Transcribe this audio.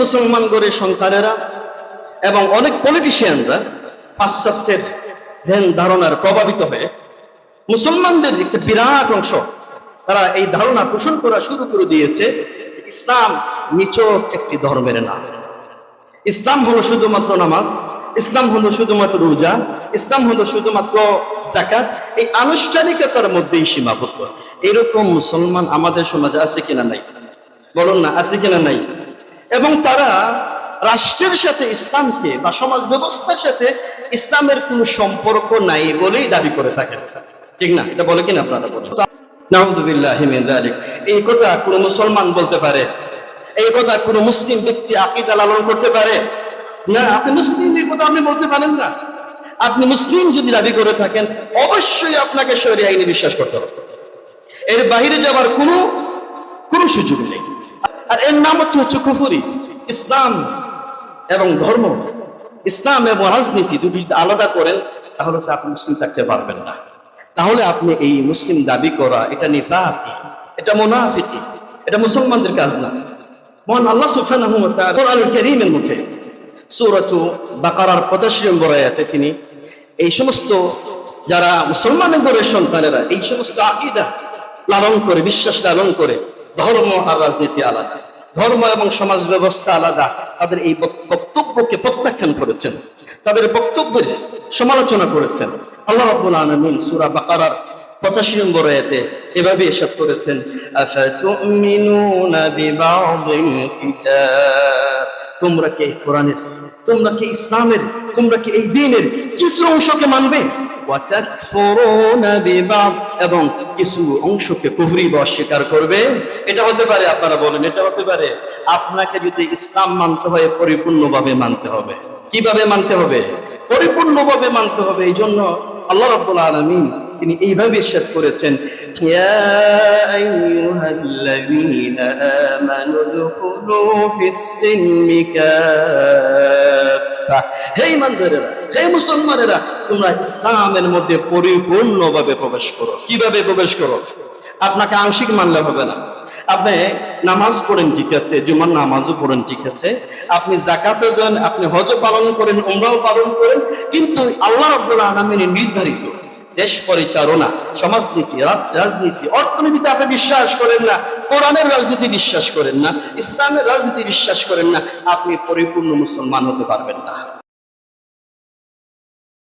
মুসলমান গড়ে সন্তানেরা এবং অনেক পলিটিশিয়ানরা পাশ্চাত্যের ধ্যান ধারণার প্রভাবিত হয়ে মুসলমানদের একটা বিরাট অংশ তারা এই ধারণা পোষণ করা শুরু করে দিয়েছে। ইসলাম নিছক একটি ধর্মের নাম। ইসলাম হলো শুধুমাত্র নামাজ, ইসলাম হলো শুধুমাত্র রোজা, ইসলাম হলো শুধুমাত্র যাকাত। এই আনুষ্ঠানিকতার মধ্যেই সীমাবদ্ধ। এরকম মুসলমান আমাদের সমাজে আছে কিনা নাই? বলুন না, আছে কিনা নাই? এবং তারা রাষ্ট্রের সাথে ইসলামকে বা সমাজ ব্যবস্থার সাথে ইসলামের কোনো সম্পর্ক নাই বলেই দাবি করে থাকেন, ঠিক না? এটা বলে কিনা আপনারা? বলেন নাউযুবিল্লাহি মিন যালিক। এই কথা কোনো মুসলমান বলতে পারে? এই কথা কোনো মুসলিম ব্যক্তি আকীদা লালন করতে পারে? না, আপনি মুসলিম, এই কথা আপনি বলতে পারেন না। আপনি মুসলিম যদি দাবি করে থাকেন, অবশ্যই আপনাকে শরিয়া আইনে বিশ্বাস করতে হবে। এর বাইরে যাবার কোনো সুযোগ নেই। আর এর নাম হচ্ছে কুফরি। ইসলাম এবং ধর্ম, ইসলাম এবং রাজনীতি দুটি আলাদা করেন, তাহলে তো আপনি মুসলিম থাকতে পারবেন না। তাহলে আপনি এই মুসলিম দাবি করা, এটা নিফাকি, এটা মুনাফিকি, এটা মুসলমানদের কাজ না। মহান আল্লাহ সুবহানাহু ওয়া তাআলা কোরআনুল কারীমের মধ্যে সূরাতু বাকারার 85 নম্বর আয়াতে তিনি এই সমস্ত যারা মুসলমানের ঘরের সন্তানেরা এই সমস্ত আকীদা লালন করে, বিশ্বাস লালন করে, ধর্ম আর রাজনীতি আলাদা, ধর্ম এবং সমাজ ব্যবস্থা আলাদা, তাদের এই বক্তব্যকে প্রত্যাখ্যান করেছেন, তাদের বক্তব্যের সমালোচনা করেছেন। আল্লাহ রাব্বুল আলামিন সূরা বাকারার 85 নম্বর আয়াতে এভাবে ইরশাদ করেছেন, আফাতুমিনুনা বিবা'দিল কিতাব, তোমরা কি কোরআনের, তোমরা কি ইসলামের, তোমরা কি এই দ্বীনের কিছু অংশকে মানবে? ওয়া তাকফুরুনা বিবা'দ, এবং কিছু অংশকে কুফরি বা অস্বীকার করবে। এটা হতে পারে? আপনারা বলেন, এটা হতে পারে? আপনাকে যদি ইসলাম মানতে হয়, পরিপূর্ণভাবে মানতে হবে। কিভাবে মানতে হবে? পরিপূর্ণভাবে মানতে হবে। এই জন্য আল্লাহ রাব্বুল আলামিন তিনি এইভাবে ইরশাদ করেছেন, ইয়া আইয়ুহাল্লাযীনা আমানু দুখুলু ফিস-সিলমি কাফা, হে ঈমানদারেরা, হে মুসলমানেরা, তোমরা ইসলামের মধ্যে পরিপূর্ণভাবে প্রবেশ করো। কিভাবে প্রবেশ করো? আপনাকে আংশিক মানলে হবে না। আপনি নামাজ পড়েন, ঠিক আছে, জুমার নামাজও পড়েন, ঠিক আছে, আপনি যাকাতও দেন, আপনি হজ পালন করেন, উমরাও পালন করেন, কিন্তু আল্লাহ রাব্বুল আলামিনের নির্ধারিত দেশ পরিচালনা, সমাজনীতি, রাজনীতি, অর্থনীতিতে আপনি বিশ্বাস করেন না, কোরআনের রাজনীতি বিশ্বাস করেন না, ইসলামের রাজনীতি বিশ্বাস করেন না, আপনি পরিপূর্ণ মুসলমান হতে পারবেন না।